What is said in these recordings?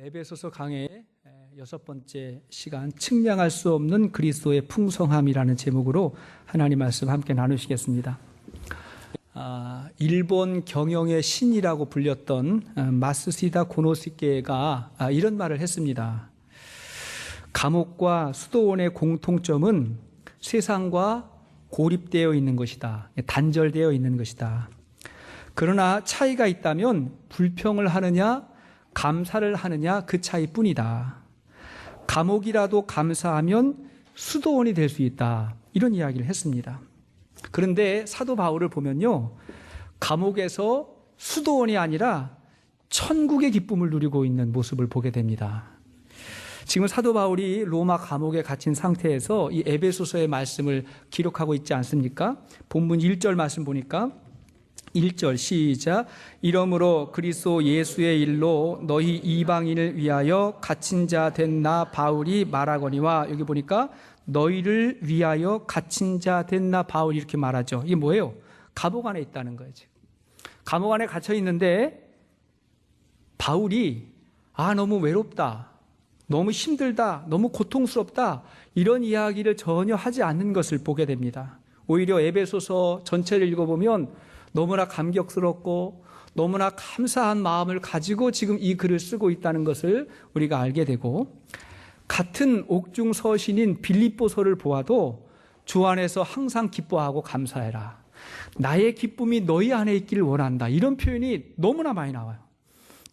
에베소서 강의 6번째 시간, 측량할 수 없는 그리스도의 풍성함이라는 제목으로 하나님 말씀 함께 나누시겠습니다. 일본 경영의 신이라고 불렸던 마쓰시다 고노스케가 이런 말을 했습니다. 감옥과 수도원의 공통점은 세상과 고립되어 있는 것이다. 단절되어 있는 것이다. 그러나 차이가 있다면 불평을 하느냐 감사를 하느냐 그 차이뿐이다. 감옥이라도 감사하면 수도원이 될 수 있다. 이런 이야기를 했습니다. 그런데 사도 바울을 보면요, 감옥에서 수도원이 아니라 천국의 기쁨을 누리고 있는 모습을 보게 됩니다. 지금 사도 바울이 로마 감옥에 갇힌 상태에서 이 에베소서의 말씀을 기록하고 있지 않습니까? 본문 1절 말씀 보니까 1절 시작. 이러므로 그리스도 예수의 일로 너희 이방인을 위하여 갇힌 자 된 나 바울이 말하거니와, 여기 보니까 너희를 위하여 갇힌 자 된 나 바울이 이렇게 말하죠. 이게 뭐예요? 감옥 안에 있다는 거예요. 지금 감옥 안에 갇혀 있는데 바울이 너무 외롭다, 너무 힘들다, 너무 고통스럽다, 이런 이야기를 전혀 하지 않는 것을 보게 됩니다. 오히려 에베소서 전체를 읽어보면 너무나 감격스럽고 너무나 감사한 마음을 가지고 지금 이 글을 쓰고 있다는 것을 우리가 알게 되고, 같은 옥중 서신인 빌립보서를 보아도 주 안에서 항상 기뻐하고 감사해라, 나의 기쁨이 너희 안에 있기를 원한다, 이런 표현이 너무나 많이 나와요.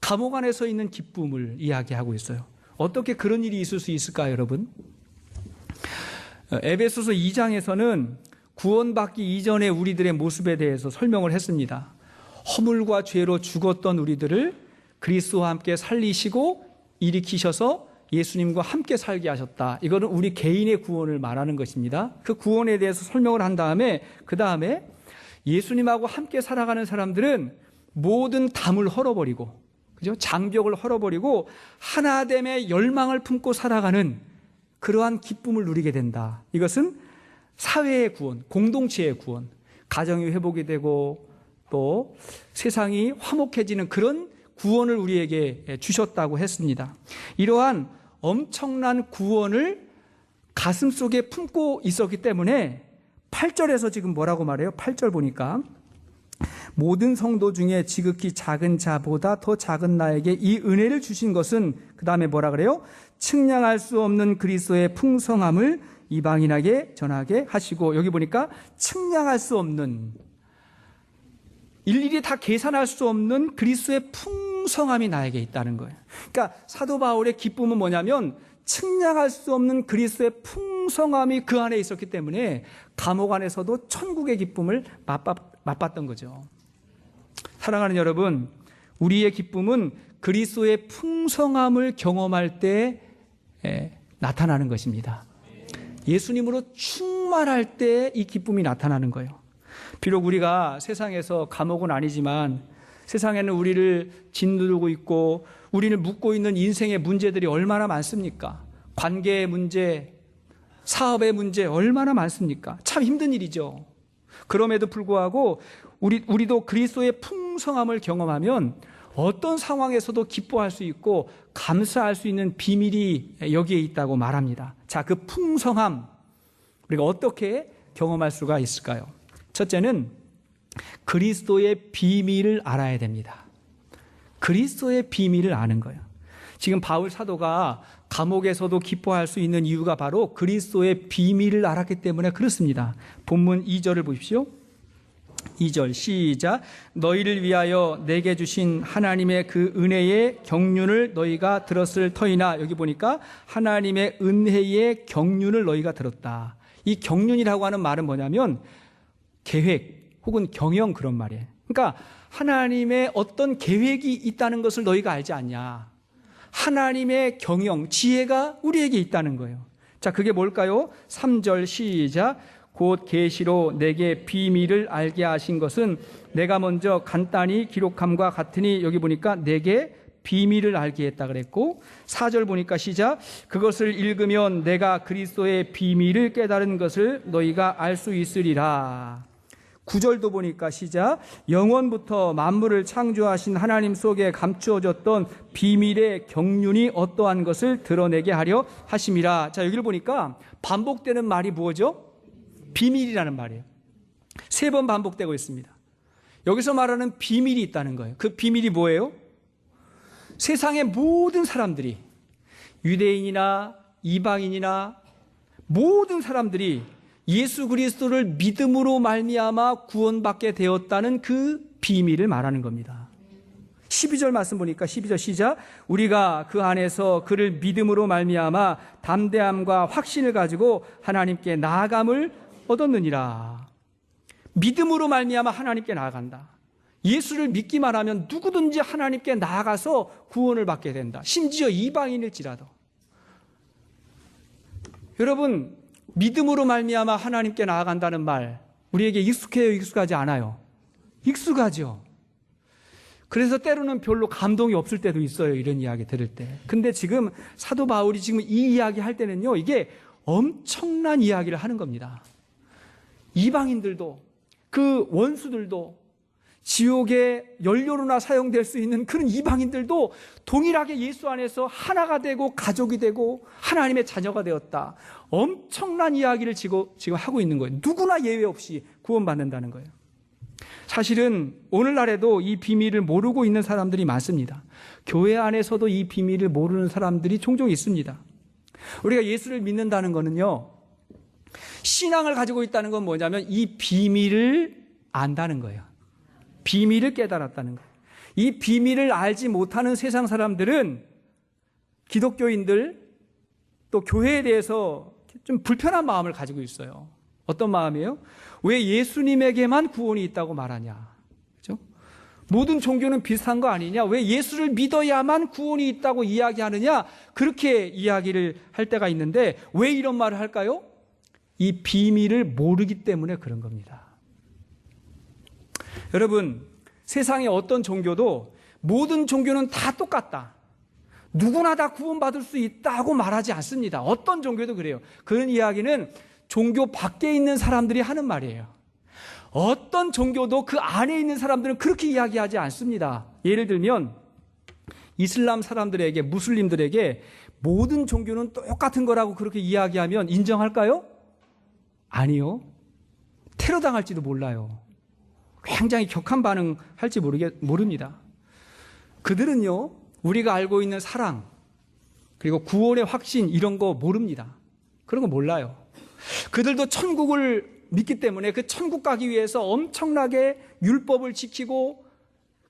감옥 안에서 있는 기쁨을 이야기하고 있어요. 어떻게 그런 일이 있을 수 있을까요, 여러분? 에베소서 2장에서는 구원받기 이전의 우리들의 모습에 대해서 설명을 했습니다. 허물과 죄로 죽었던 우리들을 그리스도와 함께 살리시고 일으키셔서 예수님과 함께 살게 하셨다. 이거는 우리 개인의 구원을 말하는 것입니다. 그 구원에 대해서 설명을 한 다음에 그 다음에 예수님하고 함께 살아가는 사람들은 모든 담을 헐어버리고, 그죠? 장벽을 헐어버리고 하나됨의 열망을 품고 살아가는 그러한 기쁨을 누리게 된다. 이것은 사회의 구원, 공동체의 구원, 가정이 회복이 되고 또 세상이 화목해지는 그런 구원을 우리에게 주셨다고 했습니다. 이러한 엄청난 구원을 가슴속에 품고 있었기 때문에 8절에서 지금 뭐라고 말해요? 8절 보니까 모든 성도 중에 지극히 작은 자보다 더 작은 나에게 이 은혜를 주신 것은, 그 다음에 뭐라 그래요? 측량할 수 없는 그리스도의 풍성함을 이방인에게 전하게 하시고, 여기 보니까 측량할 수 없는, 일일이 다 계산할 수 없는 그리스도의 풍성함이 나에게 있다는 거예요. 그러니까 사도 바울의 기쁨은 뭐냐면 측량할 수 없는 그리스도의 풍성함이 그 안에 있었기 때문에 감옥 안에서도 천국의 기쁨을 맛봤던 거죠. 사랑하는 여러분, 우리의 기쁨은 그리스도의 풍성함을 경험할 때 나타나는 것입니다. 예수님으로 충만할 때 이 기쁨이 나타나는 거예요. 비록 우리가 세상에서 감옥은 아니지만 세상에는 우리를 짓누르고 있고 우리를 묶고 있는 인생의 문제들이 얼마나 많습니까? 관계의 문제, 사업의 문제 얼마나 많습니까? 참 힘든 일이죠. 그럼에도 불구하고 우리도 그리스도의 풍성함을 경험하면 어떤 상황에서도 기뻐할 수 있고 감사할 수 있는 비밀이 여기에 있다고 말합니다. 자, 그 풍성함 우리가 어떻게 경험할 수가 있을까요? 첫째는 그리스도의 비밀을 알아야 됩니다. 그리스도의 비밀을 아는 거예요. 지금 바울 사도가 감옥에서도 기뻐할 수 있는 이유가 바로 그리스도의 비밀을 알았기 때문에 그렇습니다. 본문 2절을 보십시오. 2절 시작. 너희를 위하여 내게 주신 하나님의 그 은혜의 경륜을 너희가 들었을 터이나, 여기 보니까 하나님의 은혜의 경륜을 너희가 들었다. 이 경륜이라고 하는 말은 뭐냐면 계획 혹은 경영, 그런 말이에요. 그러니까 하나님의 어떤 계획이 있다는 것을 너희가 알지 않냐. 하나님의 경영, 지혜가 우리에게 있다는 거예요. 자, 그게 뭘까요? 3절 시작. 곧 계시로 내게 비밀을 알게 하신 것은 내가 먼저 간단히 기록함과 같으니, 여기 보니까 내게 비밀을 알게 했다 그랬고, 4절 보니까 시작. 그것을 읽으면 내가 그리스도의 비밀을 깨달은 것을 너희가 알 수 있으리라. 9절도 보니까 시작. 영원부터 만물을 창조하신 하나님 속에 감추어졌던 비밀의 경륜이 어떠한 것을 드러내게 하려 하심이라. 자, 여기를 보니까 반복되는 말이 뭐죠? 비밀이라는 말이에요. 3번 반복되고 있습니다. 여기서 말하는 비밀이 있다는 거예요. 그 비밀이 뭐예요? 세상의 모든 사람들이, 유대인이나 이방인이나 모든 사람들이 예수 그리스도를 믿음으로 말미암아 구원받게 되었다는 그 비밀을 말하는 겁니다. 12절 말씀 보니까 12절 시작. 우리가 그 안에서 그를 믿음으로 말미암아 담대함과 확신을 가지고 하나님께 나아감을 얻었느니라. 믿음으로 말미암아 하나님께 나아간다. 예수를 믿기만 하면 누구든지 하나님께 나아가서 구원을 받게 된다. 심지어 이방인일지라도. 여러분, 믿음으로 말미암아 하나님께 나아간다는 말, 우리에게 익숙해요, 익숙하지 않아요? 익숙하죠. 그래서 때로는 별로 감동이 없을 때도 있어요, 이런 이야기 들을 때. 근데 지금 사도 바울이 지금 이 이야기 할 때는요, 이게 엄청난 이야기를 하는 겁니다. 이방인들도, 그 원수들도, 지옥의 연료로나 사용될 수 있는 그런 이방인들도 동일하게 예수 안에서 하나가 되고 가족이 되고 하나님의 자녀가 되었다. 엄청난 이야기를 지금 하고 있는 거예요. 누구나 예외 없이 구원받는다는 거예요. 사실은 오늘날에도 이 비밀을 모르고 있는 사람들이 많습니다. 교회 안에서도 이 비밀을 모르는 사람들이 종종 있습니다. 우리가 예수를 믿는다는 것은요, 신앙을 가지고 있다는 건 뭐냐면 이 비밀을 안다는 거예요. 비밀을 깨달았다는 거예요. 이 비밀을 알지 못하는 세상 사람들은 기독교인들 또 교회에 대해서 좀 불편한 마음을 가지고 있어요. 어떤 마음이에요? 왜 예수님에게만 구원이 있다고 말하냐? 그렇죠? 모든 종교는 비슷한 거 아니냐? 왜 예수를 믿어야만 구원이 있다고 이야기하느냐? 그렇게 이야기를 할 때가 있는데 왜 이런 말을 할까요? 이 비밀을 모르기 때문에 그런 겁니다. 여러분, 세상의 어떤 종교도 모든 종교는 다 똑같다, 누구나 다 구원받을 수 있다고 말하지 않습니다. 어떤 종교도 그래요. 그런 이야기는 종교 밖에 있는 사람들이 하는 말이에요. 어떤 종교도 그 안에 있는 사람들은 그렇게 이야기하지 않습니다. 예를 들면 이슬람 사람들에게, 무슬림들에게 모든 종교는 똑같은 거라고 그렇게 이야기하면 인정할까요? 아니요. 테러 당할지도 몰라요. 굉장히 격한 반응할지 모릅니다. 그들은요, 우리가 알고 있는 사랑, 그리고 구원의 확신, 이런 거 모릅니다. 그런 거 몰라요. 그들도 천국을 믿기 때문에 그 천국 가기 위해서 엄청나게 율법을 지키고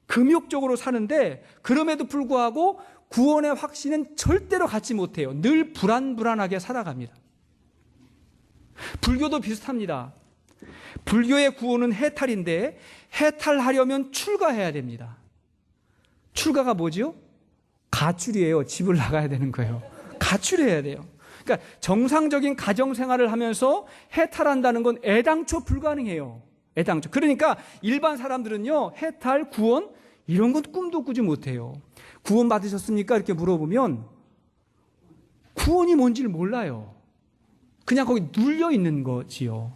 금욕적으로 사는데, 그럼에도 불구하고 구원의 확신은 절대로 갖지 못해요. 늘 불안불안하게 살아갑니다. 불교도 비슷합니다. 불교의 구원은 해탈인데 해탈하려면 출가해야 됩니다. 출가가 뭐죠? 가출이에요. 집을 나가야 되는 거예요. 가출해야 돼요. 그러니까 정상적인 가정생활을 하면서 해탈한다는 건 애당초 불가능해요. 애당초. 그러니까 일반 사람들은요, 해탈, 구원 이런 건 꿈도 꾸지 못해요. 구원 받으셨습니까? 이렇게 물어보면 구원이 뭔지를 몰라요. 그냥 거기 눌려 있는 거지요.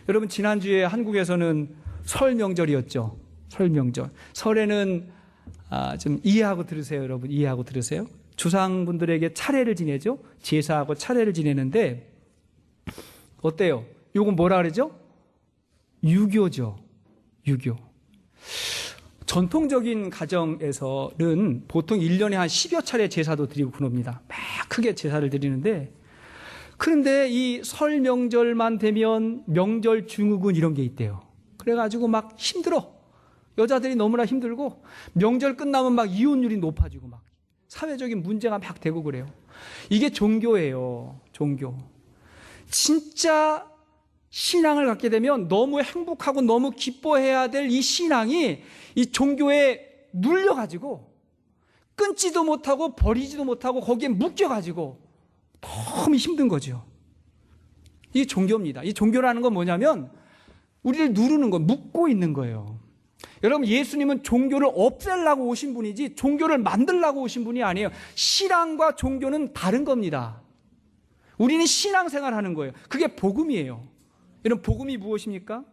여러분, 지난주에 한국에서는 설 명절이었죠. 설 명절. 설에는 좀 이해하고 들으세요, 여러분. 이해하고 들으세요. 조상분들에게 차례를 지내죠. 제사하고 차례를 지내는데 어때요? 요건 뭐라 그러죠? 유교죠. 유교. 전통적인 가정에서는 보통 1년에 한 10여 차례 제사도 드리고 그럽니다. 막 크게 제사를 드리는데, 그런데 이 설 명절만 되면 명절 증후군 이런 게 있대요. 그래가지고 막 힘들어. 여자들이 너무나 힘들고 명절 끝나면 막 이혼율이 높아지고 막 사회적인 문제가 막 되고 그래요. 이게 종교예요. 종교. 진짜 신앙을 갖게 되면 너무 행복하고 너무 기뻐해야 될 이 신앙이 이 종교에 눌려가지고 끊지도 못하고 버리지도 못하고 거기에 묶여가지고 너무 힘든 거죠. 이게 종교입니다. 이 종교라는 건 뭐냐면 우리를 누르는 거, 묶고 있는 거예요. 여러분, 예수님은 종교를 없애려고 오신 분이지 종교를 만들려고 오신 분이 아니에요. 신앙과 종교는 다른 겁니다. 우리는 신앙생활 하는 거예요. 그게 복음이에요. 여러분, 복음이 무엇입니까?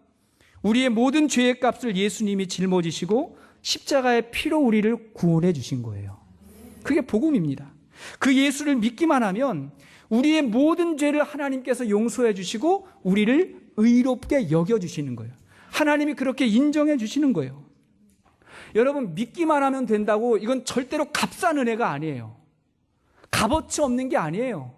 우리의 모든 죄의 값을 예수님이 짊어지시고 십자가의 피로 우리를 구원해 주신 거예요. 그게 복음입니다. 그 예수를 믿기만 하면 우리의 모든 죄를 하나님께서 용서해 주시고 우리를 의롭게 여겨주시는 거예요. 하나님이 그렇게 인정해 주시는 거예요. 여러분, 믿기만 하면 된다고 이건 절대로 값싼 은혜가 아니에요. 값어치 없는 게 아니에요.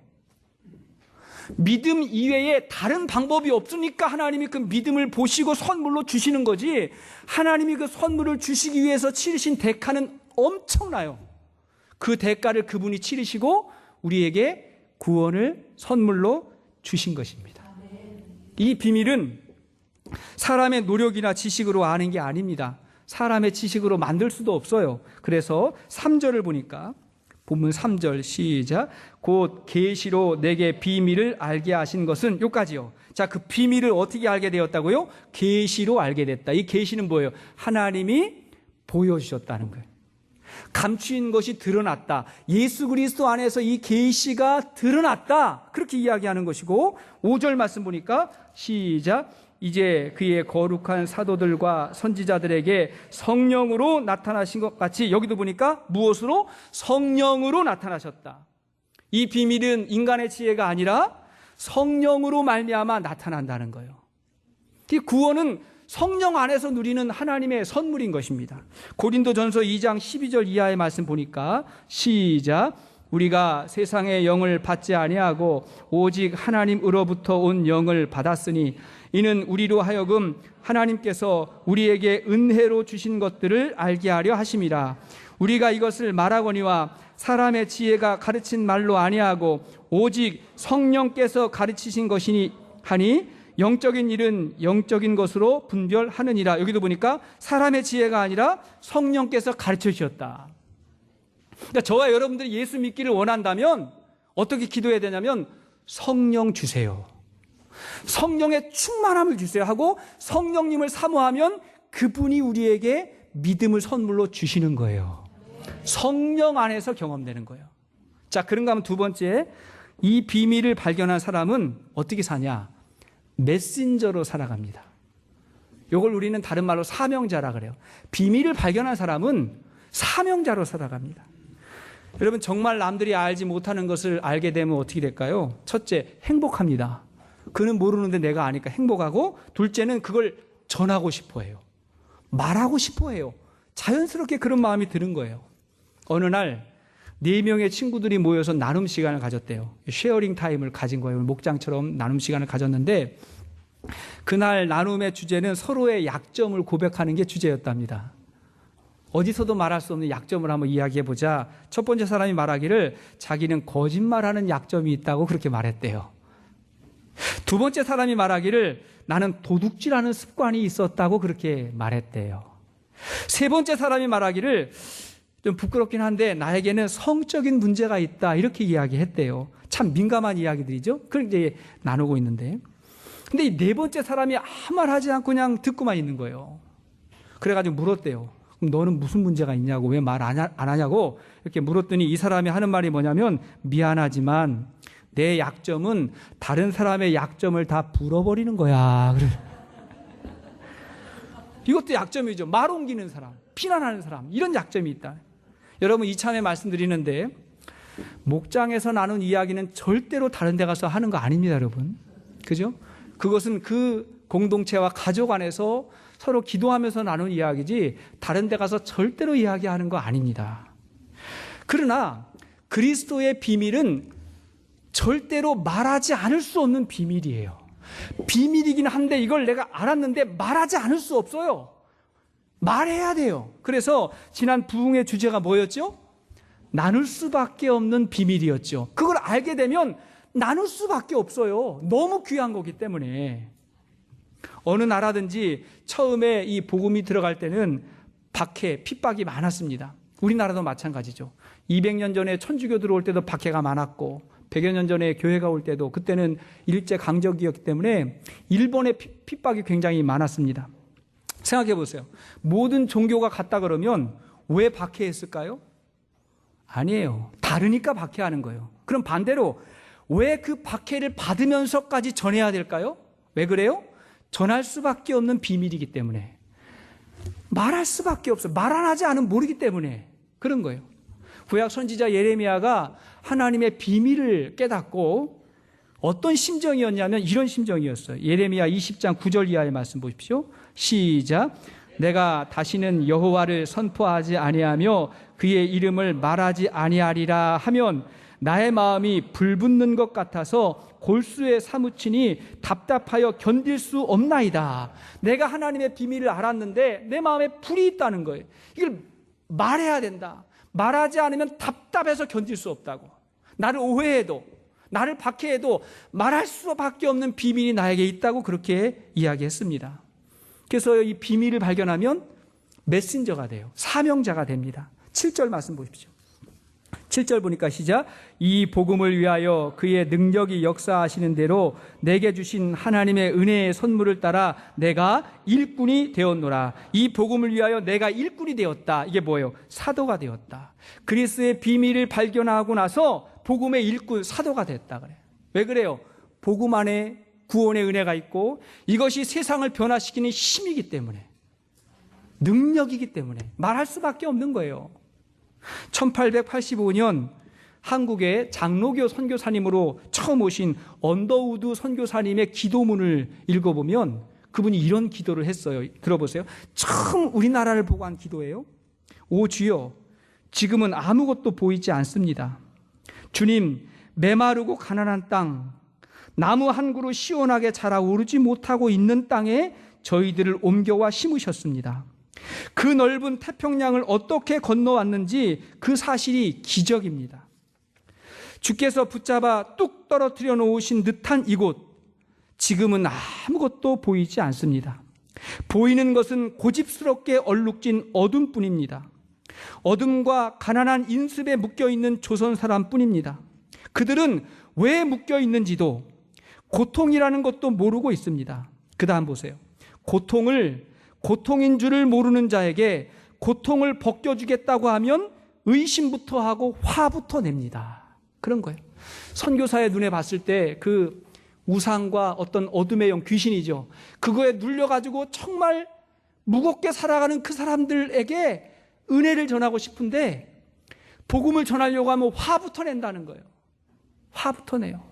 믿음 이외에 다른 방법이 없으니까 하나님이 그 믿음을 보시고 선물로 주시는 거지, 하나님이 그 선물을 주시기 위해서 치르신 대가는 엄청나요. 그 대가를 그분이 치르시고 우리에게 구원을 선물로 주신 것입니다. 이 비밀은 사람의 노력이나 지식으로 아는 게 아닙니다. 사람의 지식으로 만들 수도 없어요. 그래서 3절을 보니까, 본문 3절 시작. 곧 계시로 내게 비밀을 알게 하신 것은, 요까지요. 자, 그 비밀을 어떻게 알게 되었다고요? 계시로 알게 됐다. 이 계시는 뭐예요? 하나님이 보여주셨다는 거예요. 감추인 것이 드러났다. 예수 그리스도 안에서 이 계시가 드러났다. 그렇게 이야기하는 것이고, 5절 말씀 보니까 시작. 이제 그의 거룩한 사도들과 선지자들에게 성령으로 나타나신 것 같이, 여기도 보니까 무엇으로? 성령으로 나타나셨다. 이 비밀은 인간의 지혜가 아니라 성령으로 말미암아 나타난다는 거예요. 이 구원은 성령 안에서 누리는 하나님의 선물인 것입니다. 고린도전서 2장 12절 이하의 말씀 보니까 시작. 우리가 세상의 영을 받지 아니하고 오직 하나님으로부터 온 영을 받았으니 이는 우리로 하여금 하나님께서 우리에게 은혜로 주신 것들을 알게 하려 하심이라. 우리가 이것을 말하거니와 사람의 지혜가 가르친 말로 아니하고 오직 성령께서 가르치신 것이니 하니 영적인 일은 영적인 것으로 분별하느니라. 여기도 보니까 사람의 지혜가 아니라 성령께서 가르쳐 주셨다. 그러니까 저와 여러분들이 예수 믿기를 원한다면 어떻게 기도해야 되냐면, 성령 주세요. 성령의 충만함을 주세요 하고 성령님을 사모하면 그분이 우리에게 믿음을 선물로 주시는 거예요. 성령 안에서 경험되는 거예요. 자, 그런가 하면 두 번째, 이 비밀을 발견한 사람은 어떻게 사냐? 메신저로 살아갑니다. 이걸 우리는 다른 말로 사명자라 그래요. 비밀을 발견한 사람은 사명자로 살아갑니다. 여러분, 정말 남들이 알지 못하는 것을 알게 되면 어떻게 될까요? 첫째, 행복합니다. 그는 모르는데 내가 아니까 행복하고, 둘째는 그걸 전하고 싶어 해요. 말하고 싶어 해요. 자연스럽게 그런 마음이 드는 거예요. 어느 날 4명의 친구들이 모여서 나눔 시간을 가졌대요. 쉐어링 타임을 가진 거예요. 목장처럼 나눔 시간을 가졌는데, 그날 나눔의 주제는 서로의 약점을 고백하는 게 주제였답니다. 어디서도 말할 수 없는 약점을 한번 이야기해보자. 첫 번째 사람이 말하기를 자기는 거짓말하는 약점이 있다고 그렇게 말했대요. 두 번째 사람이 말하기를 나는 도둑질하는 습관이 있었다고 그렇게 말했대요. 세 번째 사람이 말하기를 좀 부끄럽긴 한데 나에게는 성적인 문제가 있다, 이렇게 이야기했대요. 참 민감한 이야기들이죠. 그걸 이제 나누고 있는데, 근데 이 네 번째 사람이 아무 말 하지 않고 그냥 듣고만 있는 거예요. 그래가지고 물었대요. 그럼 너는 무슨 문제가 있냐고, 왜 말 안 하냐고 이렇게 물었더니 이 사람이 하는 말이 뭐냐면, 미안하지만 내 약점은 다른 사람의 약점을 다 불어버리는 거야. 이것도 약점이죠. 말 옮기는 사람, 비난하는 사람, 이런 약점이 있다. 여러분, 이참에 말씀드리는데, 목장에서 나눈 이야기는 절대로 다른 데 가서 하는 거 아닙니다, 여러분. 그죠? 그것은 그 공동체와 가족 안에서 서로 기도하면서 나눈 이야기지 다른 데 가서 절대로 이야기하는 거 아닙니다. 그러나 그리스도의 비밀은 절대로 말하지 않을 수 없는 비밀이에요. 비밀이긴 한데 이걸 내가 알았는데 말하지 않을 수 없어요. 말해야 돼요. 그래서 지난 부흥의 주제가 뭐였죠? 나눌 수밖에 없는 비밀이었죠. 그걸 알게 되면 나눌 수밖에 없어요. 너무 귀한 거기 때문에. 어느 나라든지 처음에 이 복음이 들어갈 때는 박해, 핍박이 많았습니다. 우리나라도 마찬가지죠. 200년 전에 천주교 들어올 때도 박해가 많았고, 100여 년 전에 교회가 올 때도 그때는 일제 강점기였기 때문에 일본의 핍박이 굉장히 많았습니다. 생각해 보세요. 모든 종교가 같다 그러면 왜 박해했을까요? 아니에요. 다르니까 박해하는 거예요. 그럼 반대로 왜 그 박해를 받으면서까지 전해야 될까요? 왜 그래요? 전할 수밖에 없는 비밀이기 때문에, 말할 수밖에 없어요. 말 안 하지 않으면 모르기 때문에 그런 거예요. 구약 선지자 예레미야가 하나님의 비밀을 깨닫고 어떤 심정이었냐면 이런 심정이었어요. 예레미야 20장 9절 이하의 말씀 보십시오. 시작. 내가 다시는 여호와를 선포하지 아니하며 그의 이름을 말하지 아니하리라 하면 나의 마음이 불붙는 것 같아서 골수에 사무치니 답답하여 견딜 수 없나이다. 내가 하나님의 비밀을 알았는데 내 마음에 불이 있다는 거예요. 이걸 말해야 된다. 말하지 않으면 답답해서 견딜 수 없다고. 나를 오해해도, 나를 박해해도 말할 수밖에 없는 비밀이 나에게 있다고 그렇게 이야기했습니다. 그래서 이 비밀을 발견하면 메신저가 돼요. 사명자가 됩니다. 7절 말씀 보십시오. 7절 보니까 시작. 이 복음을 위하여 그의 능력이 역사하시는 대로 내게 주신 하나님의 은혜의 선물을 따라 내가 일꾼이 되었노라. 이 복음을 위하여 내가 일꾼이 되었다. 이게 뭐예요? 사도가 되었다. 그리스도의 비밀을 발견하고 나서 복음의 일꾼, 사도가 됐다 그래요. 왜 그래요? 복음 안에 구원의 은혜가 있고 이것이 세상을 변화시키는 힘이기 때문에, 능력이기 때문에 말할 수밖에 없는 거예요. 1885년 한국의 장로교 선교사님으로 처음 오신 언더우드 선교사님의 기도문을 읽어보면 그분이 이런 기도를 했어요. 들어보세요. 처음 우리나라를 보고 한 기도예요. 오 주여, 지금은 아무것도 보이지 않습니다. 주님, 메마르고 가난한 땅, 나무 한 그루 시원하게 자라오르지 못하고 있는 땅에 저희들을 옮겨와 심으셨습니다. 그 넓은 태평양을 어떻게 건너왔는지 그 사실이 기적입니다. 주께서 붙잡아 뚝 떨어뜨려 놓으신 듯한 이곳, 지금은 아무것도 보이지 않습니다. 보이는 것은 고집스럽게 얼룩진 어둠뿐입니다. 어둠과 가난한 인습에 묶여있는 조선 사람뿐입니다. 그들은 왜 묶여있는지도 고통이라는 것도 모르고 있습니다. 그 다음 보세요. 고통인 줄을 모르는 자에게 고통을 벗겨주겠다고 하면 의심부터 하고 화부터 냅니다. 그런 거예요. 선교사의 눈에 봤을 때 그 우상과 어떤 어둠의 영, 귀신이죠. 그거에 눌려가지고 정말 무겁게 살아가는 그 사람들에게 은혜를 전하고 싶은데 복음을 전하려고 하면 화부터 낸다는 거예요. 화부터 내요.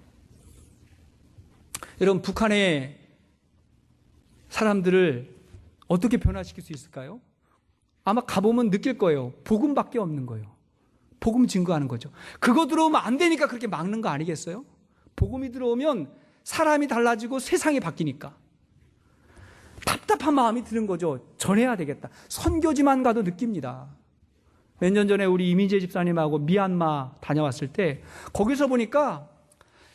여러분, 북한의 사람들을 어떻게 변화시킬 수 있을까요? 아마 가보면 느낄 거예요. 복음밖에 없는 거예요. 복음 증거하는 거죠. 그거 들어오면 안 되니까 그렇게 막는 거 아니겠어요? 복음이 들어오면 사람이 달라지고 세상이 바뀌니까. 답답한 마음이 드는 거죠. 전해야 되겠다. 선교지만 가도 느낍니다. 몇 년 전에 우리 이민재 집사님하고 미얀마 다녀왔을 때 거기서 보니까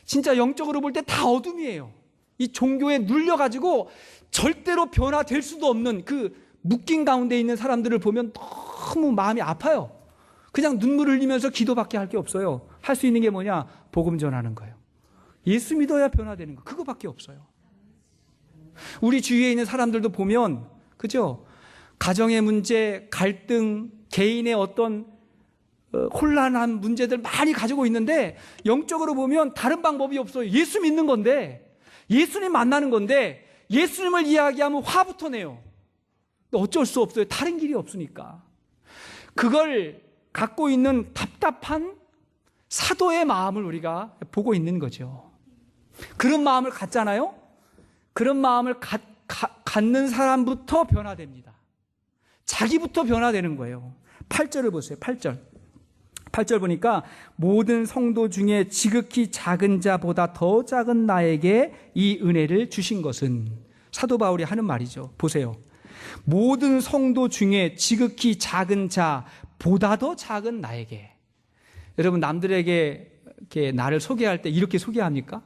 진짜 영적으로 볼 때 다 어둠이에요. 이 종교에 눌려가지고 절대로 변화될 수도 없는 그 묶인 가운데 있는 사람들을 보면 너무 마음이 아파요. 그냥 눈물 흘리면서 기도밖에 할 게 없어요. 할 수 있는 게 뭐냐? 복음 전하는 거예요. 예수 믿어야 변화되는 거. 그거밖에 없어요. 우리 주위에 있는 사람들도 보면, 그죠? 가정의 문제, 갈등, 개인의 어떤 혼란한 문제들 많이 가지고 있는데 영적으로 보면 다른 방법이 없어요. 예수 믿는 건데, 예수님 만나는 건데 예수님을 이야기하면 화부터 내요. 어쩔 수 없어요. 다른 길이 없으니까. 그걸 갖고 있는 답답한 사도의 마음을 우리가 보고 있는 거죠. 그런 마음을 갖잖아요. 그런 마음을 갖는 사람부터 변화됩니다. 자기부터 변화되는 거예요. 8절을 보세요. 8절 보니까 모든 성도 중에 지극히 작은 자보다 더 작은 나에게 이 은혜를 주신 것은, 사도 바울이 하는 말이죠. 보세요. 모든 성도 중에 지극히 작은 자보다 더 작은 나에게. 여러분, 남들에게 이렇게 나를 소개할 때 이렇게 소개합니까?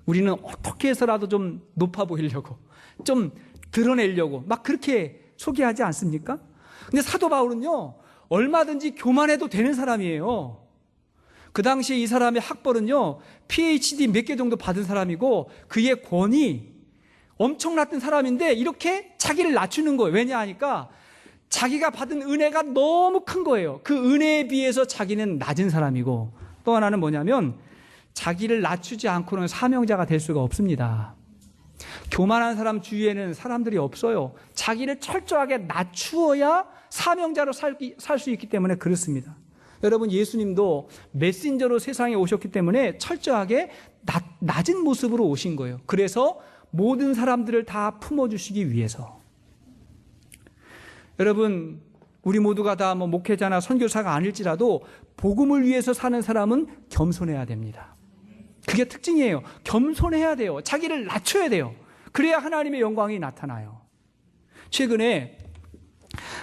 우리는 어떻게 해서라도 좀 높아 보이려고, 좀 드러내려고 막 그렇게 소개하지 않습니까? 근데 사도 바울은요, 얼마든지 교만해도 되는 사람이에요. 그 당시에 이 사람의 학벌은요, PhD 몇 개 정도 받은 사람이고 그의 권위 엄청났던 사람인데 이렇게 자기를 낮추는 거예요. 왜냐 하니까 자기가 받은 은혜가 너무 큰 거예요. 그 은혜에 비해서 자기는 낮은 사람이고, 또 하나는 뭐냐면 자기를 낮추지 않고는 사명자가 될 수가 없습니다. 교만한 사람 주위에는 사람들이 없어요. 자기를 철저하게 낮추어야 사명자로 살 수 있기 때문에 그렇습니다. 여러분, 예수님도 메신저로 세상에 오셨기 때문에 철저하게 낮은 모습으로 오신 거예요. 그래서 모든 사람들을 다 품어주시기 위해서. 여러분, 우리 모두가 다 목회자나 선교사가 아닐지라도 복음을 위해서 사는 사람은 겸손해야 됩니다. 그게 특징이에요. 겸손해야 돼요. 자기를 낮춰야 돼요. 그래야 하나님의 영광이 나타나요. 최근에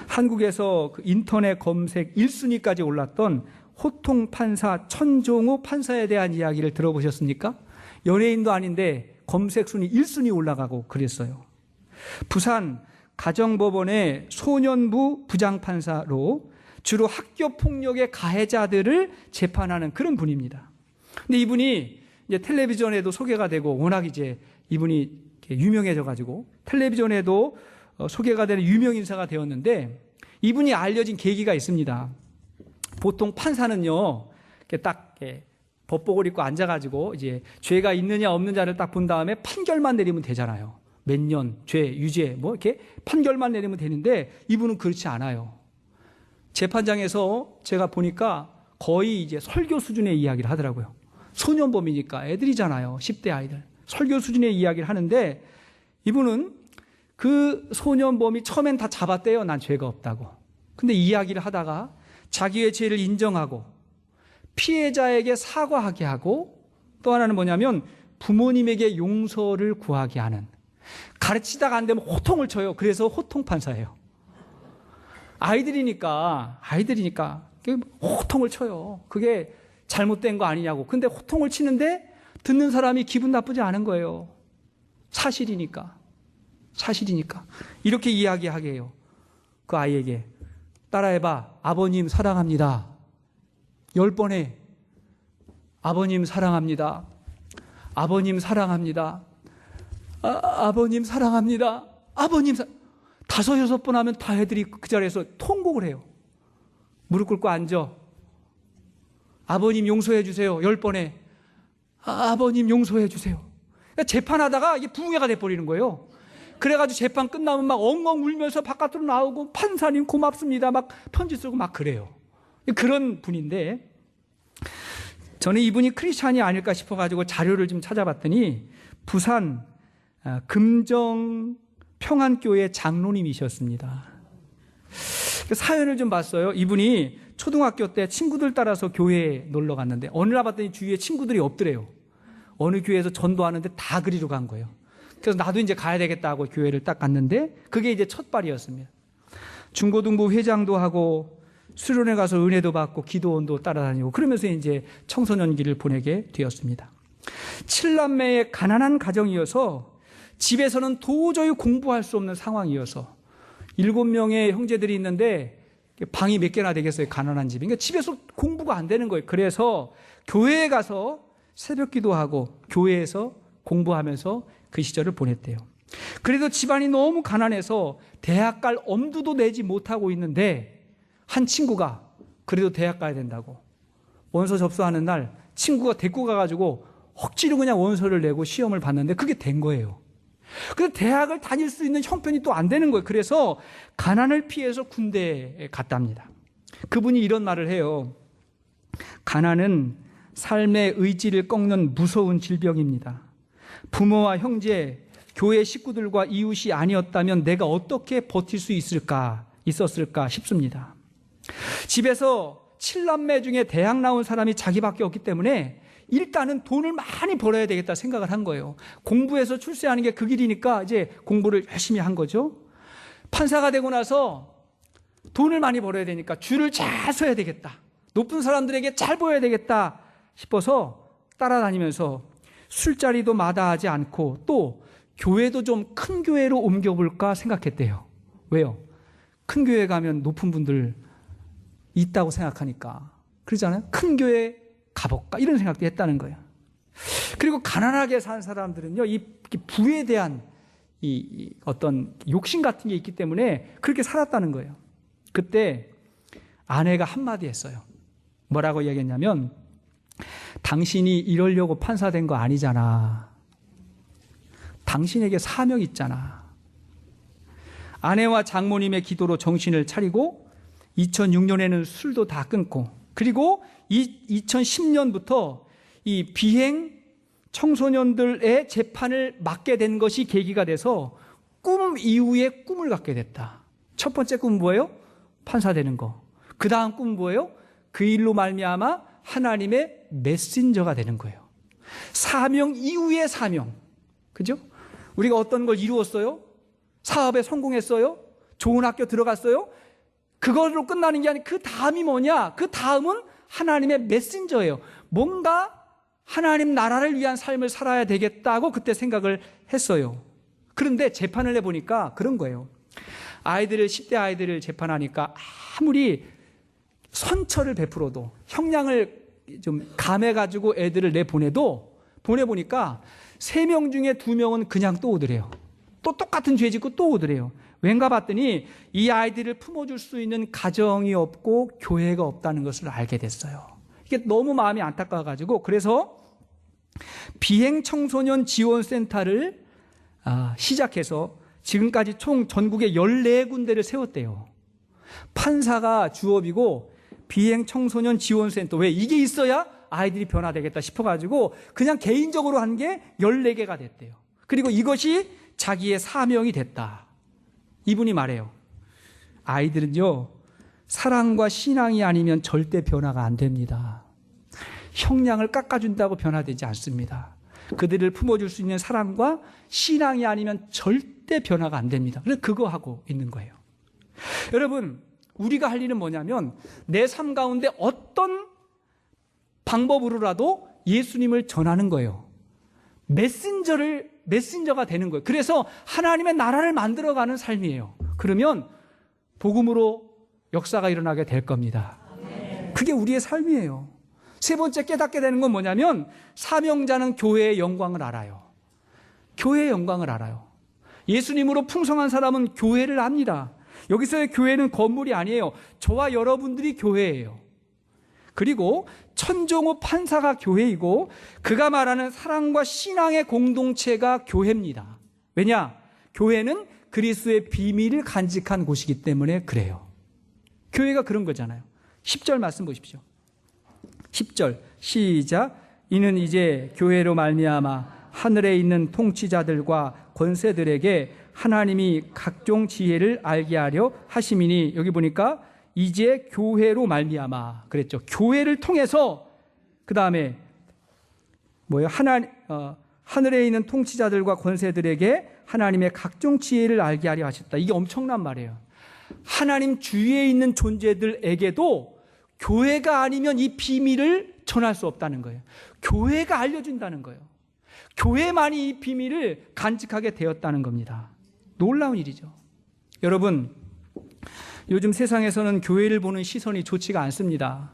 한국에서 인터넷 검색 1순위까지 올랐던 호통 판사 천종우 판사에 대한 이야기를 들어보셨습니까? 연예인도 아닌데 검색 순위 1순위 올라가고 그랬어요. 부산 가정법원의 소년부 부장판사로 주로 학교폭력의 가해자들을 재판하는 그런 분입니다. 근데 이분이 이제 텔레비전에도 소개가 되고 워낙 이제 이분이 유명해져가지고 텔레비전에도 소개가 되는 유명 인사가 되었는데 이분이 알려진 계기가 있습니다. 보통 판사는요, 딱 법복을 입고 앉아가지고 이제 죄가 있느냐 없느냐를 딱 본 다음에 판결만 내리면 되잖아요. 몇 년, 죄, 유죄, 이렇게 판결만 내리면 되는데 이분은 그렇지 않아요. 재판장에서 제가 보니까 거의 이제 설교 수준의 이야기를 하더라고요. 소년범이니까 애들이잖아요. 10대 아이들. 설교 수준의 이야기를 하는데 이분은 그 소년범이 처음엔 다 잡았대요. 난 죄가 없다고. 근데 이야기를 하다가 자기의 죄를 인정하고 피해자에게 사과하게 하고 또 하나는 뭐냐면 부모님에게 용서를 구하게 하는, 가르치다가 안 되면 호통을 쳐요. 그래서 호통판사예요. 아이들이니까 호통을 쳐요. 그게 잘못된 거 아니냐고. 근데 호통을 치는데 듣는 사람이 기분 나쁘지 않은 거예요. 사실이니까. 이렇게 이야기하게 해요. 그 아이에게. 따라해봐. 아버님 사랑합니다. 10번 해. 아버님 사랑합니다. 아버님 사랑합니다. 아버님 사랑합니다. 아버님 5, 6번 하면 다 애들이 그 자리에서 통곡을 해요. 무릎 꿇고 앉아. 아버님 용서해 주세요. 10번 해. 아버님 용서해 주세요. 그러니까 재판하다가 이게 부흥회가 돼버리는 거예요. 그래가지고 재판 끝나면 막 엉엉 울면서 바깥으로 나오고 판사님 고맙습니다. 막 편지 쓰고 막 그래요. 그런 분인데 저는 이분이 크리스찬이 아닐까 싶어가지고 자료를 좀 찾아봤더니 부산 금정 평안교회 장로님이셨습니다. 사연을 좀 봤어요. 이분이 초등학교 때 친구들 따라서 교회에 놀러 갔는데 어느 날 봤더니 주위에 친구들이 없더래요. 어느 교회에서 전도하는데 다 그리로 간 거예요. 그래서 나도 이제 가야 되겠다 하고 교회를 딱 갔는데 그게 이제 첫 발이었습니다. 중고등부 회장도 하고 수련회 가서 은혜도 받고 기도원도 따라다니고 그러면서 이제 청소년기를 보내게 되었습니다. 7남매의 가난한 가정이어서 집에서는 도저히 공부할 수 없는 상황이어서 7명의 형제들이 있는데 방이 몇 개나 되겠어요. 가난한 집이. 그러니까 집에서 공부가 안 되는 거예요. 그래서 교회에 가서 새벽 기도하고 교회에서 공부하면서 그 시절을 보냈대요. 그래도 집안이 너무 가난해서 대학 갈 엄두도 내지 못하고 있는데 한 친구가 그래도 대학 가야 된다고 원서 접수하는 날 친구가 데리고 가가지고 억지로 그냥 원서를 내고 시험을 봤는데 그게 된 거예요. 근데 대학을 다닐 수 있는 형편이 또 안 되는 거예요. 그래서 가난을 피해서 군대에 갔답니다. 그분이 이런 말을 해요. 가난은 삶의 의지를 꺾는 무서운 질병입니다. 부모와 형제, 교회 식구들과 이웃이 아니었다면 내가 어떻게 버틸 수 있었을까 싶습니다. 집에서 7남매 중에 대학 나온 사람이 자기밖에 없기 때문에 일단은 돈을 많이 벌어야 되겠다 생각을 한 거예요. 공부해서 출세하는 게 그 길이니까 이제 공부를 열심히 한 거죠. 판사가 되고 나서 돈을 많이 벌어야 되니까 줄을 잘 서야 되겠다. 높은 사람들에게 잘 보여야 되겠다 싶어서 따라다니면서 술자리도 마다하지 않고 또 교회도 좀 큰 교회로 옮겨볼까 생각했대요. 왜요? 큰 교회 가면 높은 분들 있다고 생각하니까. 그러잖아요. 큰 교회 가볼까? 이런 생각도 했다는 거예요. 그리고 가난하게 산 사람들은요, 이 부에 대한 이 어떤 욕심 같은 게 있기 때문에 그렇게 살았다는 거예요. 그때 아내가 한마디 했어요. 뭐라고 이야기했냐면, 당신이 이러려고 판사 된 거 아니잖아. 당신에게 사명이 있잖아. 아내와 장모님의 기도로 정신을 차리고 2006년에는 술도 다 끊고, 그리고 2010년부터 이 비행 청소년들의 재판을 맡게 된 것이 계기가 돼서 꿈 이후에 꿈을 갖게 됐다. 첫 번째 꿈은 뭐예요? 판사 되는 거. 그 다음 꿈은 뭐예요? 그 일로 말미암아 하나님의 메신저가 되는 거예요. 사명 이후의 사명. 그죠? 우리가 어떤 걸 이루었어요? 사업에 성공했어요? 좋은 학교 들어갔어요? 그걸로 끝나는 게 아니라 그 다음이 뭐냐? 그 다음은 하나님의 메신저예요. 뭔가 하나님 나라를 위한 삶을 살아야 되겠다고 그때 생각을 했어요. 그런데 재판을 해보니까 그런 거예요. 10대 아이들을 재판하니까 아무리 선처를 베풀어도, 형량을 좀 감해가지고 애들을 보내보니까 3명 중에 2명은 그냥 또 오더래요. 또 똑같은 죄 짓고 또 오더래요. 왠가 봤더니 이 아이들을 품어줄 수 있는 가정이 없고 교회가 없다는 것을 알게 됐어요. 이게 너무 마음이 안타까워가지고, 그래서 비행청소년 지원센터를 시작해서 지금까지 총 전국에 14군데를 세웠대요. 판사가 주업이고 비행청소년 지원센터, 왜? 이게 있어야 아이들이 변화되겠다 싶어가지고 그냥 개인적으로 한 게 14개가 됐대요. 그리고 이것이 자기의 사명이 됐다. 이분이 말해요. 아이들은요, 사랑과 신앙이 아니면 절대 변화가 안 됩니다. 형량을 깎아준다고 변화되지 않습니다. 그들을 품어줄 수 있는 사랑과 신앙이 아니면 절대 변화가 안 됩니다. 그래서 그거 하고 있는 거예요. 여러분, 우리가 할 일은 뭐냐면 내 삶 가운데 어떤 방법으로라도 예수님을 전하는 거예요. 메신저가 되는 거예요. 그래서 하나님의 나라를 만들어가는 삶이에요. 그러면 복음으로 역사가 일어나게 될 겁니다. 그게 우리의 삶이에요. 세 번째 깨닫게 되는 건 뭐냐면 사명자는 교회의 영광을 알아요. 교회의 영광을 알아요. 예수님으로 풍성한 사람은 교회를 압니다. 여기서의 교회는 건물이 아니에요. 저와 여러분들이 교회예요. 그리고 천종호 판사가 교회이고 그가 말하는 사랑과 신앙의 공동체가 교회입니다. 왜냐? 교회는 그리스도의 비밀을 간직한 곳이기 때문에 그래요. 교회가 그런 거잖아요. 10절 말씀 보십시오. 10절 시작. 이는 이제 교회로 말미암아 하늘에 있는 통치자들과 권세들에게 하나님이 각종 지혜를 알게 하려 하심이니, 여기 보니까 이제 교회로 말미암아 그랬죠. 교회를 통해서, 그 다음에 뭐예요? 하늘에 있는 통치자들과 권세들에게 하나님의 각종 지혜를 알게 하려 하셨다. 이게 엄청난 말이에요. 하나님 주위에 있는 존재들에게도 교회가 아니면 이 비밀을 전할 수 없다는 거예요. 교회가 알려준다는 거예요. 교회만이 이 비밀을 간직하게 되었다는 겁니다. 놀라운 일이죠. 여러분, 요즘 세상에서는 교회를 보는 시선이 좋지가 않습니다.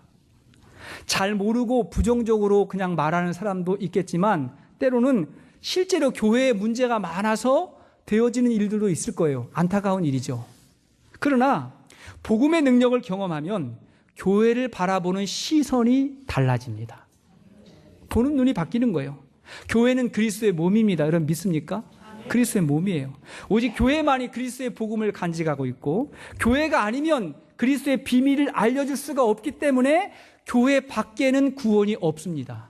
잘 모르고 부정적으로 그냥 말하는 사람도 있겠지만 때로는 실제로 교회에 문제가 많아서 되어지는 일들도 있을 거예요. 안타까운 일이죠. 그러나 복음의 능력을 경험하면 교회를 바라보는 시선이 달라집니다. 보는 눈이 바뀌는 거예요. 교회는 그리스도의 몸입니다. 여러분 믿습니까? 그리스도의 몸이에요. 오직 교회만이 그리스도의 복음을 간직하고 있고, 교회가 아니면 그리스도의 비밀을 알려줄 수가 없기 때문에 교회 밖에는 구원이 없습니다.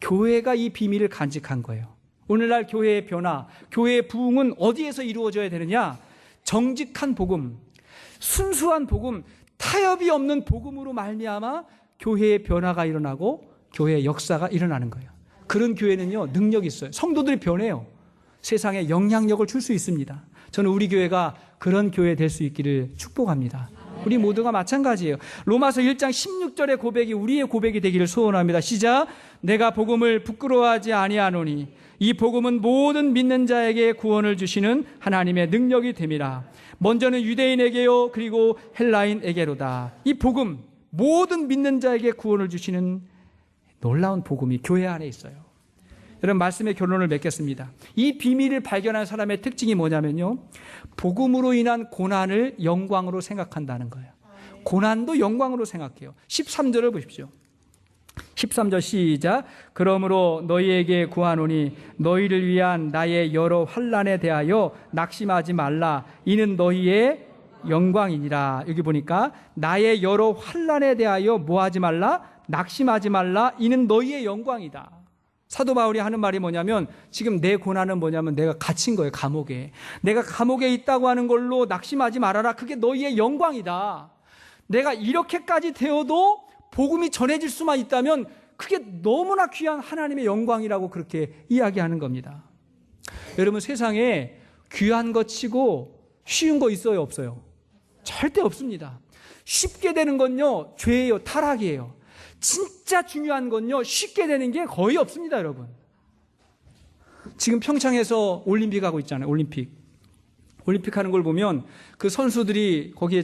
교회가 이 비밀을 간직한 거예요. 오늘날 교회의 변화, 교회의 부흥은 어디에서 이루어져야 되느냐? 정직한 복음, 순수한 복음, 타협이 없는 복음으로 말미암아 교회의 변화가 일어나고 교회의 역사가 일어나는 거예요. 그런 교회는요, 능력이 있어요. 성도들이 변해요. 세상에 영향력을 줄 수 있습니다. 저는 우리 교회가 그런 교회 될 수 있기를 축복합니다. 우리 모두가 마찬가지예요. 로마서 1장 16절의 고백이 우리의 고백이 되기를 소원합니다. 시작. 내가 복음을 부끄러워하지 아니하노니 이 복음은 모든 믿는 자에게 구원을 주시는 하나님의 능력이 됨이라. 먼저는 유대인에게요, 그리고 헬라인에게로다. 이 복음, 모든 믿는 자에게 구원을 주시는 놀라운 복음이 교회 안에 있어요. 여러분, 말씀의 결론을 맺겠습니다. 이 비밀을 발견한 사람의 특징이 뭐냐면요, 복음으로 인한 고난을 영광으로 생각한다는 거예요. 고난도 영광으로 생각해요. 13절을 보십시오. 13절 시작. 그러므로 너희에게 구하노니 너희를 위한 나의 여러 환난에 대하여 낙심하지 말라. 이는 너희의 영광이니라. 여기 보니까 나의 여러 환난에 대하여 뭐하지 말라? 낙심하지 말라. 이는 너희의 영광이다. 사도 바울이 하는 말이 뭐냐면 지금 내 고난은 뭐냐면 내가 갇힌 거예요. 감옥에. 내가 감옥에 있다고 하는 걸로 낙심하지 말아라. 그게 너희의 영광이다. 내가 이렇게까지 되어도 복음이 전해질 수만 있다면 그게 너무나 귀한 하나님의 영광이라고 그렇게 이야기하는 겁니다. 여러분, 세상에 귀한 거 치고 쉬운 거 있어요, 없어요? 절대 없습니다. 쉽게 되는 건요, 죄예요, 타락이에요. 진짜 중요한 건요, 쉽게 되는 게 거의 없습니다, 여러분. 지금 평창에서 올림픽 하고 있잖아요, 올림픽 하는 걸 보면 그 선수들이 거기에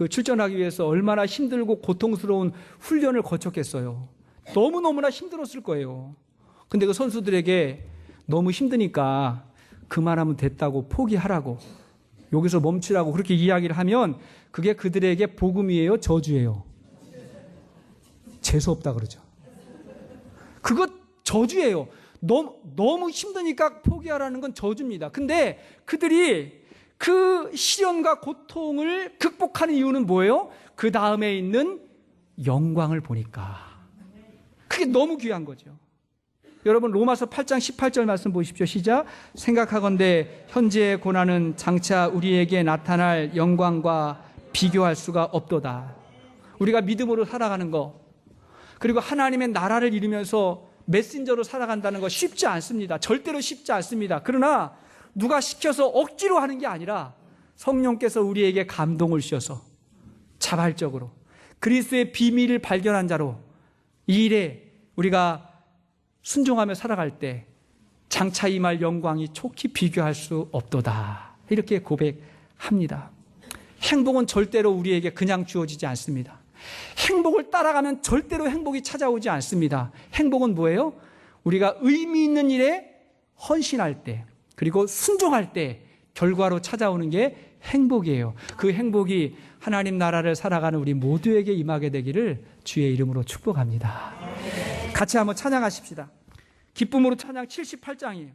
출전하기 위해서 얼마나 힘들고 고통스러운 훈련을 거쳤겠어요. 너무너무나 힘들었을 거예요. 근데 그 선수들에게 너무 힘드니까 그만하면 됐다고 포기하라고, 여기서 멈추라고 그렇게 이야기를 하면 그게 그들에게 복음이에요, 저주예요? 재수없다 그러죠. 그거 저주예요. 너무 힘드니까 포기하라는 건 저주입니다. 근데 그들이 그 시련과 고통을 극복하는 이유는 뭐예요? 그 다음에 있는 영광을 보니까. 그게 너무 귀한 거죠. 여러분, 로마서 8장 18절 말씀 보십시오. 시작. 생각하건대 현재의 고난은 장차 우리에게 나타날 영광과 비교할 수가 없도다. 우리가 믿음으로 살아가는 거, 그리고 하나님의 나라를 이루면서 메신저로 살아간다는 거 쉽지 않습니다. 절대로 쉽지 않습니다. 그러나 누가 시켜서 억지로 하는 게 아니라 성령께서 우리에게 감동을 주셔서 자발적으로 그리스도의 비밀을 발견한 자로 이 일에 우리가 순종하며 살아갈 때 장차 임할 영광이 촉히 비교할 수 없도다. 이렇게 고백합니다. 행복은 절대로 우리에게 그냥 주어지지 않습니다. 행복을 따라가면 절대로 행복이 찾아오지 않습니다. 행복은 뭐예요? 우리가 의미 있는 일에 헌신할 때, 그리고 순종할 때 결과로 찾아오는 게 행복이에요. 그 행복이 하나님 나라를 살아가는 우리 모두에게 임하게 되기를 주의 이름으로 축복합니다. 같이 한번 찬양하십시다. 기쁨으로 찬양 78장이에요.